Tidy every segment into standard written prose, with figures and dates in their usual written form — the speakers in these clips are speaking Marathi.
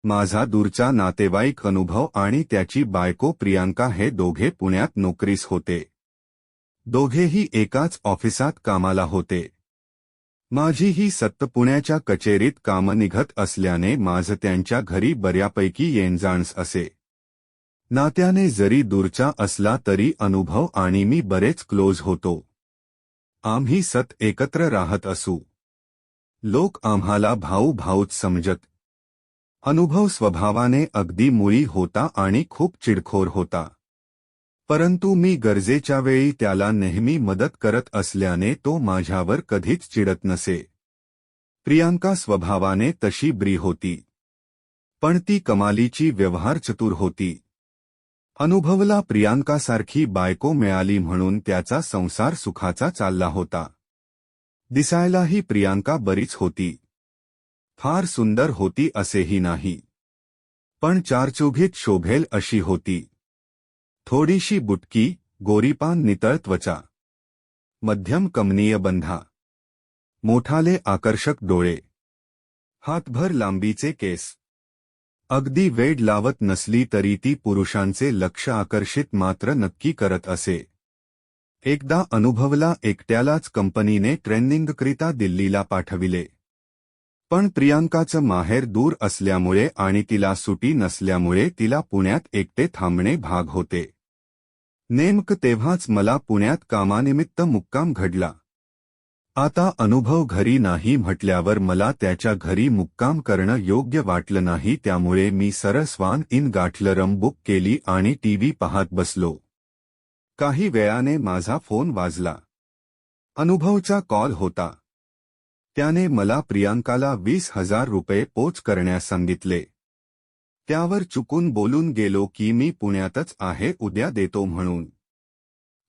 माझा दूरचा नातेवाईक अनुभव आणि त्याची बायको प्रियांका हे दोघे पुण्यात नोकरीस होते. दोघेही एकाच ऑफिसात कामाला होते. माझीही सतत पुण्याच्या कचेरीत कामं निघत असल्याने माझं त्यांच्या घरी बऱ्यापैकी येणजाणच असे. नात्याने जरी दूरचा असला तरी अनुभव आणि मी बरेच क्लोज होतो. आम्ही सतत एकत्र राहत असू. लोक आम्हाला भाऊ भाऊच समजत. अनुभव स्वभावाने अगदी मुळी होता आणि खूप चिडखोर होता. परंतु मी गरजेच्या वेळी त्याला नेहमी मदत करत असल्याने तो माझ्यावर कधीच चिडत नसे. प्रियांका स्वभावाने तशी ब्री होती. पण ती कमालीची व्यवहारचतुर होती. अनुभवला प्रियांकासारखी बायको मिळाली म्हणून त्याचा संसार सुखाचा चालला होता. दिसायलाही प्रियांका बरीच होती. फार सुंदर होती असेही नाही. पण चारचौघीत शोभेल अशी होती. थोडीशी बुटकी, गोरीपान नितळ त्वचा, मध्यम कमनीय बंधा, मोठाले आकर्षक डोळे, हातभर लांबीचे केस. अगदी वेड लावत नसली तरी ती पुरुषांचे लक्ष आकर्षित मात्र नक्की करत असे. एकदा अनुभवला एकट्यालाच कंपनीने ट्रेनिंगकरिता दिल्लीला पाठविले. पण प्रियांकाचं माहेर दूर असल्यामुळे आणि तिला सुटी नसल्यामुळे तिला पुण्यात एकटे थांबणे भाग होते. नेमकं तेव्हाच मला पुण्यात कामानिमित्त मुक्काम घडला. आता अनुभव घरी नाही म्हटल्यावर मला त्याच्या घरी मुक्काम करणं योग्य वाटलं नाही. त्यामुळे मी सरळ स्वान इन गाठलं, रूम बुक केली आणि टीव्ही पाहत बसलो. काही वेळाने माझा फोन वाजला. अनुभवचा कॉल होता. त्याने मला प्रियांकाला 20,000 रुपये पोच करण्यास सांगितले. त्यावर चुकून बोलून गेलो की मी पुण्यातच आहे, उद्या देतो म्हणून.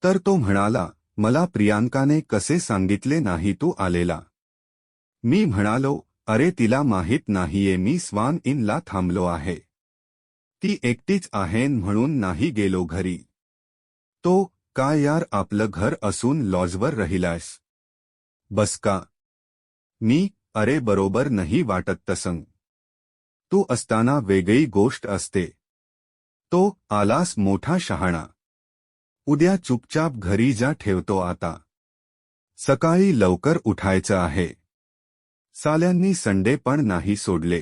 तर तो म्हणाला, मला प्रियांकाने कसे सांगितले नाही तू आलेला. मी म्हणालो, अरे तिला माहीत नाहीये मी स्वान इनला थांबलो आहे. ती एकटीच आहे म्हणून नाही गेलो घरी. तो, काय यार आपलं घर असून लॉजवर राहिलायस. बस का. मी, अरे बरोबर नाही वाटत तसं. तू असताना वेगळी गोष्ट असते. तो, आलास मोठा शहाणा. उद्या चुपचाप घरी जा, ठेवतो आता. सकाळी लवकर उठायचं आहे. साल्यांनी संडे पण नाही सोडले.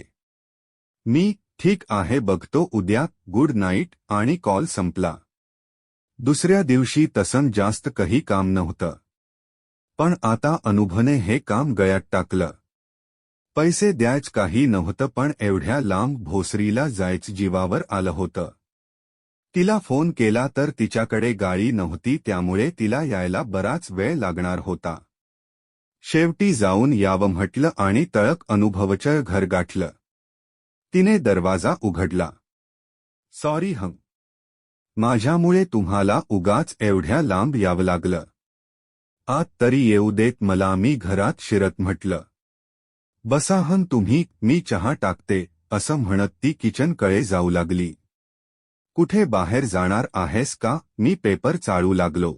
मी, ठीक आहे बघतो उद्या, गुड नाईट, आणि कॉल संपला. दुसऱ्या दिवशी तसं जास्त काही काम नव्हतं. पण आता अनुभवने हे काम गळ्यात टाकलं. पैसे द्यायच काही नव्हतं पण एवढ्या लांब भोसरीला जायचं जीवावर आलं होतं. तिला फोन केला तर तिच्याकडे गाडी नव्हती, त्यामुळे तिला यायला बराच वेळ लागणार होता. शेवटी जाऊन यावं म्हटलं आणि तळक अनुभवचं घर गाठलं. तिने दरवाजा उघडला. सॉरी हं. माझ्यामुळे तुम्हाला उगाच एवढ्या लांब यावं लागलं. आत तरी येऊ देत मला, मी घरात शिरत म्हटलं. बसा हं तुम्ही, मी चहा टाकते, असं म्हणत ती किचनकडे जाऊ लागली. कुठे बाहेर जाणार आहेस का, मी पेपर चाळू लागलो.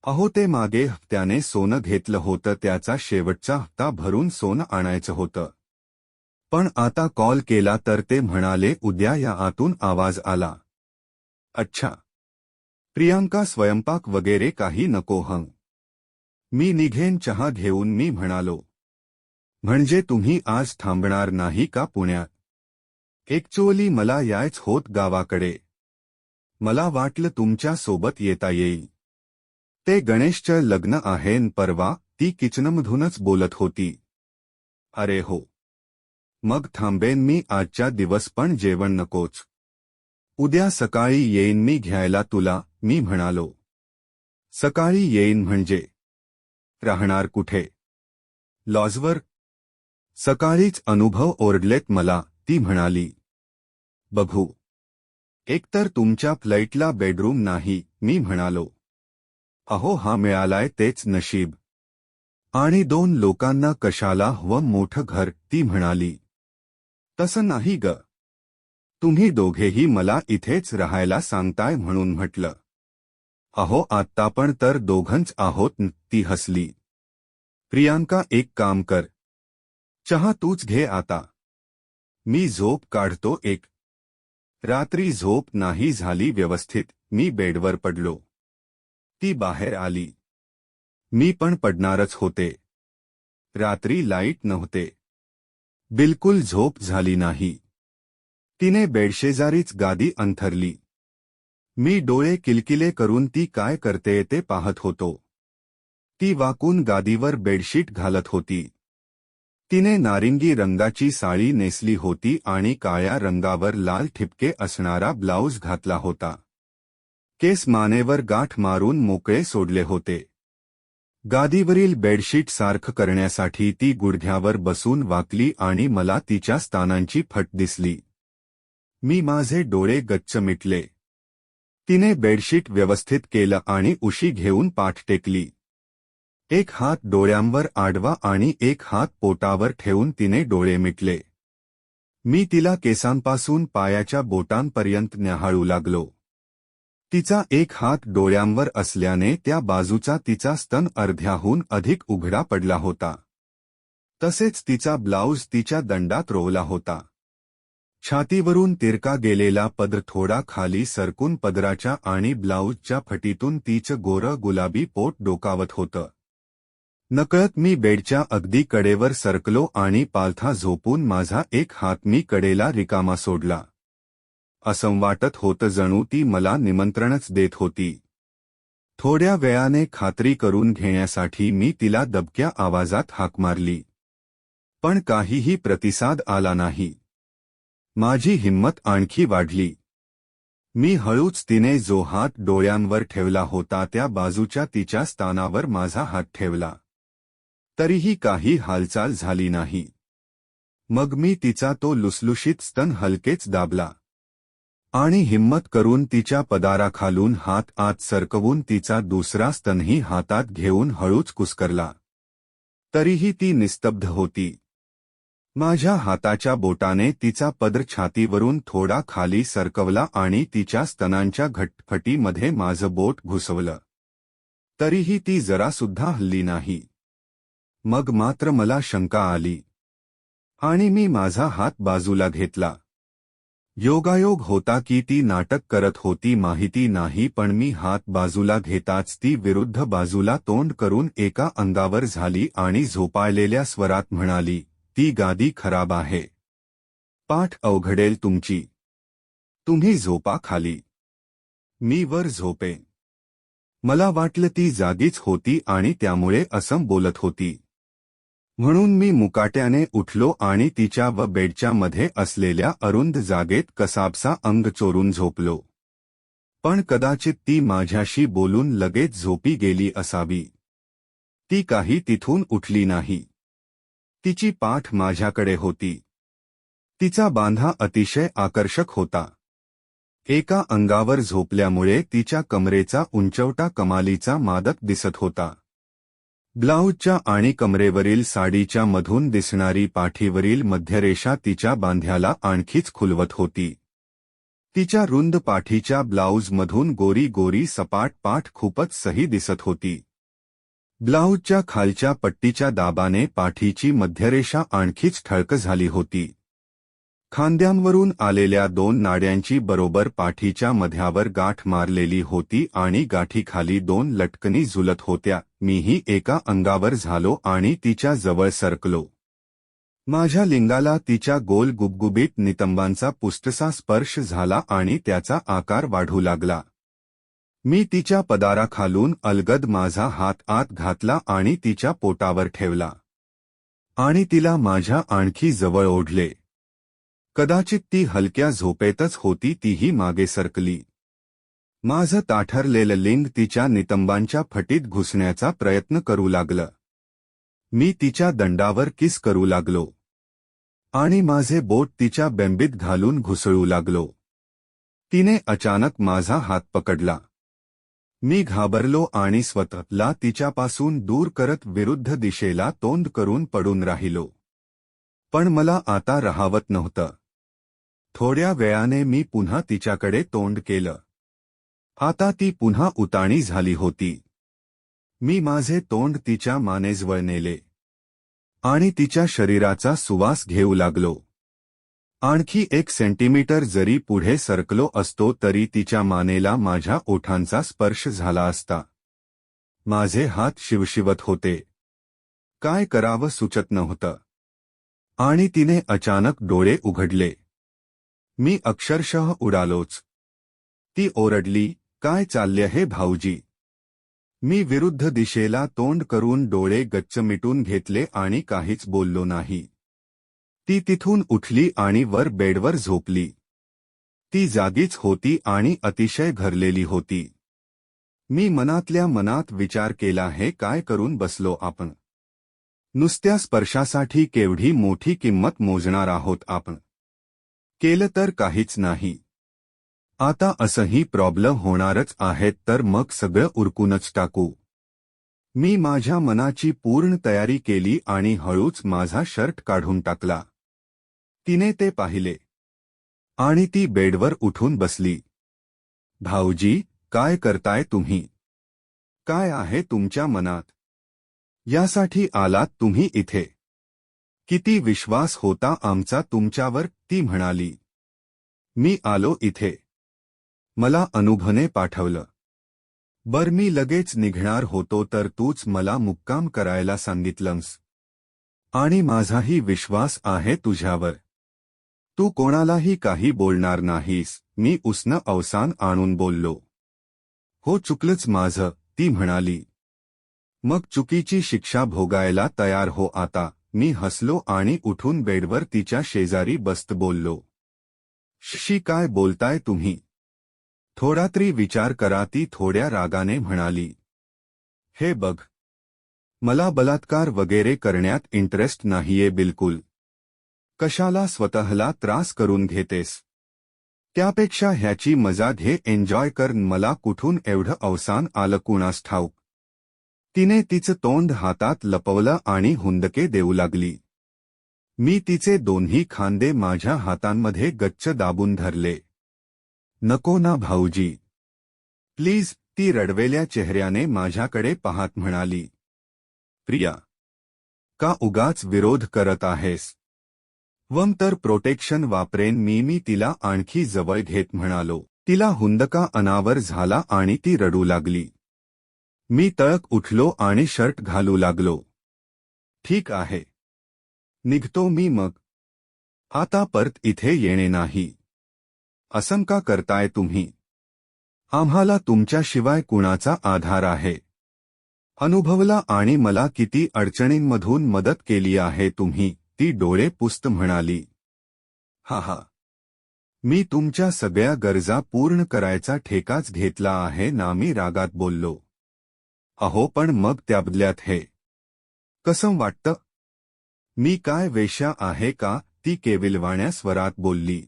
अहो ते मागे हप्त्याने सोनं घेतलं होतं, त्याचा शेवटचा हप्ता भरून सोनं आणायचं होतं. पण आता कॉल केला तर ते म्हणाले उद्या या. आतून आवाज आला. अच्छा. प्रियांका, स्वयंपाक वगैरे काही नको हं. मी निघेन चहा घेऊन, मी म्हणालो. म्हणजे तुम्ही आज थांबणार नाही का पुण्यात. एक्चुअली मला यायच होत गावाकडे. मला वाटलं तुमच्या सोबत येता येईल. ते गणेशचं लग्न आहे न परवा, ती किचनमधूनच बोलत होती. अरे हो. मग थांबेन मी आजच्या दिवस, पण जेवण नकोच. उद्या सकाळी येईन मी घ्यायला तुला, मी म्हणालो. सकाळी येईन म्हणजे राहणार कुठे. लॉजवर. सकाळीच अनुभव ओरडलेत मला, ती म्हणाली. बघू. एकतर तुमच्या फ्लाईटला बेडरूम नाही, मी म्हणालो. अहो हा मिळालाय तेच नशीब. आणि 2 लोकांना कशाला हवं मोठं घर, ती म्हणाली. तसं नाही ग. तुम्ही दोघेही मला इथेच राहायला सांगताय म्हणून म्हटलं. अहो आत्ता पण तर दोघंच आहोत न, ती हसली. प्रियांका, एक काम कर. चहा तूच घे आता. मी झोप काढतो एक. रात्री झोप नाही झाली व्यवस्थित. मी बेडवर पडलो. ती बाहेर आली. मी पण पडणारच होते. रात्री लाईट नव्हते. बिलकुल झोप झाली नाही. तिने बेडशेजारीच गादी अंथरली. मी डोळे किलकिले करून ती काय करते ते पाहत होतो. ती वाकून गादीवर बेडशीट घालत होती. तिने नारिंगी रंगाची साडी नेसली होती आणि काळ्या रंगावर लाल ठिपके असणारा ब्लाऊज घातला होता. केस मानेवर गाठ मारून मोकळे सोडले होते. गादीवरील बेडशीट सारखं करण्यासाठी ती गुडघ्यावर बसून वाकली आणि मला तिच्या स्थानांची फट दिसली. मी माझे डोळे गच्च मिटले. तिने बेडशीट व्यवस्थित केलं आणि उशी घेऊन पाठ टेकली. एक हात डोळ्यांवर आडवा आणि एक हात पोटावर ठेवून तिने डोळे मिटले. मी तिला केसांपासून पायाच्या बोटांपर्यंत न्याहाळू लागलो. तिचा एक हात डोळ्यांवर असल्याने त्या बाजूचा तिचा स्तन अर्ध्याहून अधिक उघडा पडला होता. तसेच तिचा ब्लाऊज तिच्या दंडात रोवला होता. छातीवरून तिरका गेलेला पदर थोडा खाली सरकून पदराच्या आणि ब्लाऊजच्या फटीतून तिचं गोरं गुलाबी पोट डोकावत होतं. नकळत मी बेडच्या अगदी कडेवर सरकलो आणि पालथा झोपून माझा एक हात मी कडेला रिकामा सोडला. असं वाटत होतं जणू ती मला निमंत्रणच देत होती. थोड्या वेळाने खात्री करून घेण्यासाठी मी तिला दबक्या आवाजात हाक मारली. पण काहीही प्रतिसाद आला नाही. माझी हिंमत आणखी वाढली. मी हळूच तिने जो हात डोळ्यांवर ठेवला होता त्या बाजूच्या तिच्या स्थानावर माझा हात ठेवला. तरीही काही हालचाल झाली नाही. मग मी तिचा तो लुसलुशीत स्तन हलकेच दाबला आणि हिंमत करून तिच्या पदाराखालून हात आत सरकवून तिचा दुसरा स्तनही हातात घेऊन हळूच कुस्करला. तरीही ती निस्तब्ध होती. माझ्या हाताच्या बोटाने तिचा पदर छातीवरून थोडा खाली सरकवला आणि तिच्या स्तनांच्या घटफटीमध्ये माझं बोट घुसवलं. तरीही ती जरासुद्धा हलली नाही. मग मात्र मला शंका आली आणि मी माझा हात बाजूला घेतला. योगायोग होता की ती नाटक करत होती माहिती नाही, पण मी हात बाजूला घेताच ती विरुद्ध बाजूला तोंड करून एका अंगावर झाली आणि झोपाळलेल्या स्वरात म्हणाली, ती गादी खराब आहे. पाठ अवघडेल तुमची. तुम्ही झोपा खाली. मी वर झोपे. मला वाटलं ती जागीच होती आणि त्यामुळे असं बोलत होती. म्हणून मी मुकाट्याने उठलो आणि तिच्या व बेडच्या मध्ये असलेल्या अरुंद जागेत कसाबसा अंग चोरून झोपलो. पण कदाचित ती माझ्याशी बोलून लगेच झोपी गेली असावी. ती काही तिथून उठली नाही. तिची पाठ माझ्याकडे होती. तिचा बांधा अतिशय आकर्षक होता. एका अंगावर झोपल्यामुळे तिच्या कमरेचा उंचवटा कमालीचा मादक दिसत होता. ब्लाऊजच्या आणि कमरेवरील साडीच्या मधून दिसणारी पाठीवरील मध्यरेषा तिच्या बांध्याला आणखीच खुलवत होती. तिच्या रुंद पाठीच्या ब्लाऊजमधून गोरी गोरी सपाट पाठ खूपच सही दिसत होती. ब्लाऊजच्या खालच्या पट्टीच्या दाबाने पाठीची मध्यरेषा आणखीच ठळक झाली होती. खांद्यांवरून आलेल्या दोन नाड्यांची बरोबर पाठीच्या मध्यावर गाठ मारलेली होती आणि गाठीखाली दोन लटकनी झुलत होत्या. मीही एका अंगावर झालो आणि तिच्या जवळ सरकलो. माझ्या लिंगाला तिच्या गोल गुबगुबीत नितंबांचा पुष्टसा स्पर्श झाला आणि त्याचा आकार वाढू लागला. मी तिच्या पदाराखालून अलगद माझा हात आत घातला आणि तिच्या पोटावर ठेवला आणि तिला माझ्या आणखी जवळ ओढले. कदाचित ती हलक्या झोपेतच होती. तीही मागे सरकली. माझं ताठरलेलं लिंग तिच्या नितंबांच्या फटीत घुसण्याचा प्रयत्न करू लागलं. मी तिच्या दंडावर किस करू लागलो आणि माझे बोट तिच्या बेंबीत घालून घुसळू लागलो. तिने अचानक माझा हात पकडला. मी घाबरलो आणि स्वतःला तिच्यापासून दूर करत विरुद्ध दिशेला तोंड करून पडून राहिलो. पण मला आता राहावत नव्हतं. थोड्या वेळाने मी पुन्हा तिच्याकडे तोंड केलं. आता ती पुन्हा उताणी झाली होती. मी माझे तोंड तिच्या मानेजवळ नेले आणि तिच्या शरीराचा सुवास घेऊ लागलो. आणखी 1 सेंटीमीटर जरी पुढे सरकलो असतो तरी तिच्या मानेला माझ्या ओठांचा स्पर्श झाला असता. माझे हात शिवशिवत होते. काय करावं सुचत नव्हतं. आणि तिने अचानक डोळे उघडले. मी अक्षरशः उडालोच. ती ओरडली, काय चालले हे भाऊजी? मी विरुद्ध दिशेला तोंड करून डोळे गच्च मिटून घेतले आणि काहीच बोललो नाही. ती तिथून उठली आणि वर बेडवर झोपली. ती जागीच होती आणि अतिशय घरलेली होती. मी मनातल्या मनात विचार केला, हे काय करून बसलो आपण? नुसत्या स्पर्शासाठी केवढी मोठी किंमत मोजणार आहोत आपण. केलं तर काहीच नाही. आता असंही प्रॉब्लेम होणारच आहेत तर मग सगळं उरकूनच टाकू. मी माझ्या मनाची पूर्ण तयारी केली आणि हळूच माझा शर्ट काढून टाकला. तिने ते पाहिले. आणि ती बेडवर उठून बसली. भाऊजी, काय करताय तुम्ही? काय आहे तुमच्या मनात? यासाठी आलात तुम्ही इथे? किती विश्वास होता आमचा तुमच्यावर, ती म्हणाली. मी आलो इथे. मला अनुभवने पाठवलं. बर मी लगेच निघणार होतो तर तूच मला मुक्काम करायला सांगितलंस. आणि माझाही विश्वास आहे तुझ्यावर. तू कोणालाही काही बोलणार नाहीस, मी उसनं अवसान आणून बोललो. हो चुकलंच माझं, ती म्हणाली. मग चुकीची शिक्षा भोगायला तयार हो आता. मी हसलो आणि उठून बेडवर तिच्या शेजारी बसत बोललो. शी काय बोलताय तुम्ही? थोडा तरी विचार करा, ती थोड्या रागाने म्हणाली. हे बघ, मला बलात्कार वगैरे करण्यात इंटरेस्ट नाहीये बिलकुल. कशाला स्वतःला त्रास करून घेतेस? त्यापेक्षा ह्याची मजा घे, एन्जॉय कर. मला कुठून एवढं अवसान आलं कुणास ठाऊक. तिने तिचं तोंड हातात लपवलं आणि हुंदके देऊ लागली. मी तिचे दोन्ही खांदे माझ्या हातांमध्ये गच्च दाबून धरले. नको ना भाऊजी, प्लीज, ती रडवेल्या चेहऱ्याने माझ्याकडे पाहत म्हणाली. प्रिया, का उगाच विरोध करत आहेस? वम तर प्रोटेक्शन वापरेन मी तिला आणखी जवळ घेत म्हणालो. तिला हुंदका अनावर झाला आणि ती रडू लागली. मी तळक उठलो आणि शर्ट घालू लागलो. ठीक आहे, निघतो मी मग. आता परत इथे येणे नाही. असं का करताय तुम्ही? आम्हाला तुमच्याशिवाय कुणाचा आधार आहे? अनुभवला आणि मला किती अडचणींमधून मदत केली आहे तुम्ही, ती डोळे पुसत म्हणाली. हा हा, मी तुमच्या सगळ्या गरजा पूर्ण करायचा ठेकाच घेतला आहे ना, मी रागात बोललो. अहो पण मग त्याबदल्यात हे कसं वाटतं? मी काय वेश्या आहे का? ती केविलवाण्या स्वरात बोलली.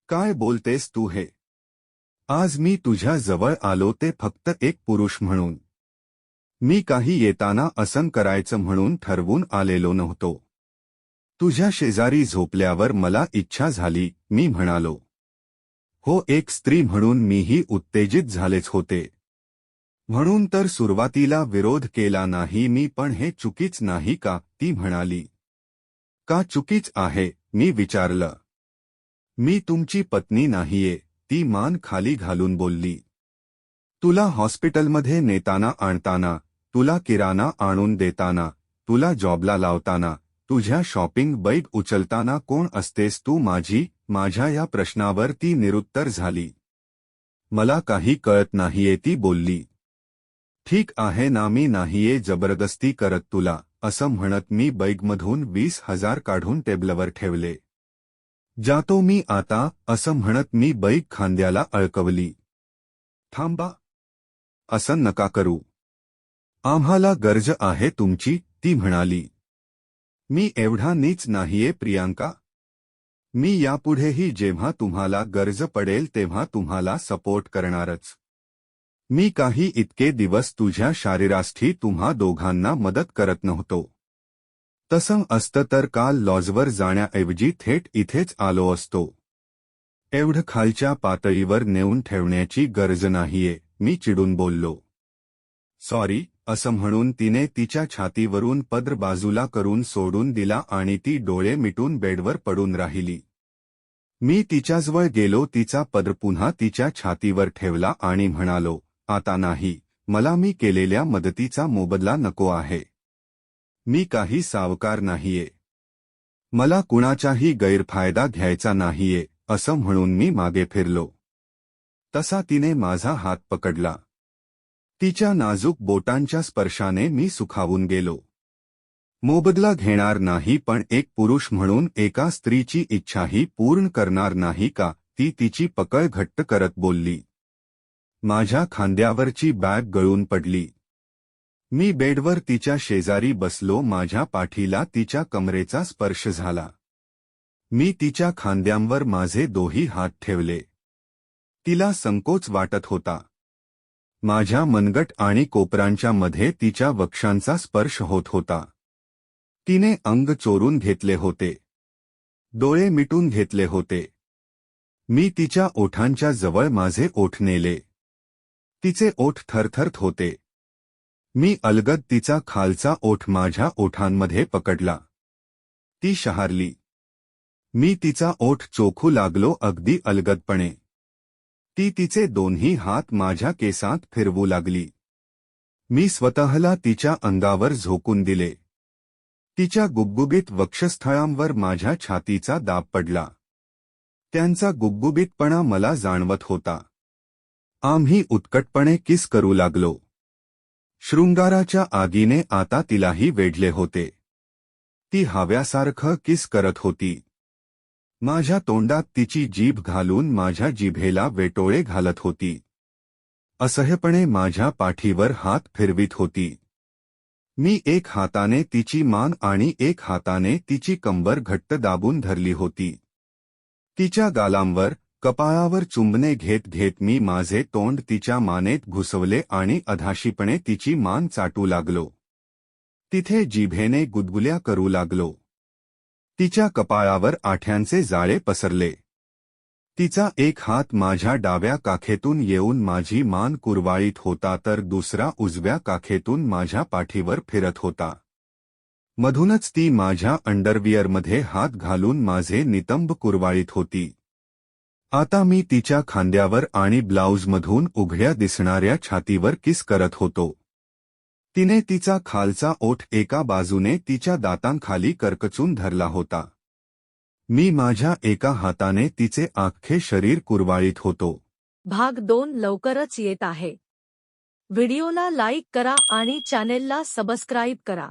काय बोलतेस तू हे? आज मी तुझ्या जवळ आलो ते फक्त एक पुरुष म्हणून. मी काही येताना असं करायचं म्हणून ठरवून आलेलो नव्हतो. तुझ्या शेजारी झोपल्यावर मला इच्छा झाली, मी म्हणालो. हो, एक स्त्री म्हणून मीही उत्तेजित झालेच होते. म्हणून तर सुरुवातीला विरोध केला नाही मी, पण हे चुकीच नाही का? ती म्हणाली. का चुकीच आहे? मी विचारलं. मी तुमची पत्नी नाहीये, ती मान खाली घालून बोलली. तुला हॉस्पिटलमध्ये नेताना आणताना, तुला किराणा आणून देताना, तुला जॉबला लावताना, तुझ्या शॉपिंग बैग उचलताना कोण असतेस तू माझी? माझ्या या प्रश्नावर ती निरुत्तर झाली. मला काही कळत नाहीये, ती बोलली. ठीक आहे ना, मी नाहीये जबरदस्ती करत तुला, असं म्हणत मी बैगमधून 20,000 काढून टेबलवर ठेवले. जातो मी आता, असं म्हणत मी बैग खांद्याला अडकवली. थांबा, असं नका करू. आम्हाला गरज आहे तुमची, ती म्हणाली. मी एवढा नीच नाहीये प्रियांका. मी यापुढेही जेव्हा तुम्हाला गरज पडेल तेव्हा तुम्हाला सपोर्ट करणारच. मी काही इतके दिवस तुझ्या शरीरासाठी तुम्हा दोघांना मदत करत नव्हतो. तसं असतं तर काल लॉजवर जाण्याऐवजी थेट इथेच आलो असतो. एवढं खालच्या पातळीवर नेऊन ठेवण्याची गरज नाहीये, मी चिडून बोललो. सॉरी, असं म्हणून तिने तिच्या छातीवरून पदर बाजूला करून सोडून दिला आणि ती डोळे मिटून बेडवर पडून राहिली. मी तिच्याजवळ गेलो, तिचा पदर पुन्हा तिच्या छातीवर ठेवला आणि म्हणालो, आता नाही, मला मी केलेल्या मदतीचा मोबदला नको आहे. मी काही सावकार नाहीये. मला कुणाचाही गैरफायदा घ्यायचा नाहीये, असं म्हणून मी मागे फिरलो. तसा तिने माझा हात पकडला. तिच्या नाजूक बोटांच्या स्पर्शाने मी सुखावून गेलो. मोबदला घेणार नाही, पण एक पुरुष म्हणून एका स्त्रीची इच्छाही पूर्ण करणार नाही का, ती तिची पकड घट्ट करत बोलली. माझ्या खांद्यावरची बॅग गळून पडली. मी बेडवर तिच्या शेजारी बसलो. माझ्या पाठीला तिच्या कमरेचा स्पर्श झाला. मी तिच्या खांद्यांवर माझे दोही हात ठेवले. तिला संकोच वाटत होता. माझ्या मनगट आणि कोपरांच्या मध्ये तिच्या वक्षांचा स्पर्श होत होता. तिने अंग चोरून घेतले होते. डोळे मिटून घेतले होते. मी तिच्या ओठांच्या जवळ माझे ओठ नेले. तिचे ओठ थरथरत होते. मी अलगद तिचा खालचा ओठ माझ्या ओठांमध्ये पकडला. ती शहारली. मी तिचा ओठ चोखू लागलो, अगदी अलगदपणे. ती तिचे दोन्ही हात माझ्या केसांत फिरवू लागली. मी स्वतःला तिच्या अंगावर झोकून दिले. तिच्या गुबगुबीत वक्षस्थळांवर माझ्या छातीचा दाब पडला. त्यांचा गुबगुबीतपणा मला जाणवत होता. आम्ही उत्कटपणे किस करू लागलो. शृंगाराच्या आगीने आता तिलाही वेढले होते. ती हव्यासारखं किस करत होती. माझ्या तोंडात तिची जीभ घालून माझ्या जिभेला वेटोळे घालत होती. असह्यपणे माझ्या पाठीवर हात फिरवीत होती. मी एक हाताने तिची मान आणि एक हाताने तिची कंबर घट्ट दाबून धरली होती. तिच्या गालांवर, कपाळावर चुंबने घेत घेत मी माझे तोंड तिच्या मानेत घुसवले आणि अधाशीपणे तिची मान चाटू लागलो. तिथे जिभेने गुदगुल्या करू लागलो. तिच्या कपाळावर आठ्यांचे जाळे पसरले. तिचा एक हात माझ्या डाव्या काखेतून येऊन माझी मान कुरवाळीत होता, तर दुसरा उजव्या काखेतून माझ्या पाठीवर फिरत होता. मधूनच ती माझ्या अंडरवियरमध्ये हात घालून माझे नितंब कुरवाळीत होती. आता मी तिच्या खांद्यावर आणि ब्लाऊजमधून उघड्या दिसणाऱ्या छातीवर किस करत होतो. तिने तिचा खालचा ओठ एका बाजूने तिच्या दातांखाली करकचून धरला होता. मी माझ्या एका हाताने तिचे अख्खे शरीर कुरवाळीत होतो. भाग 2 लवकरच येत आहे. व्हिडिओला लाईक करा आणि चॅनेलला सबस्क्राईब करा.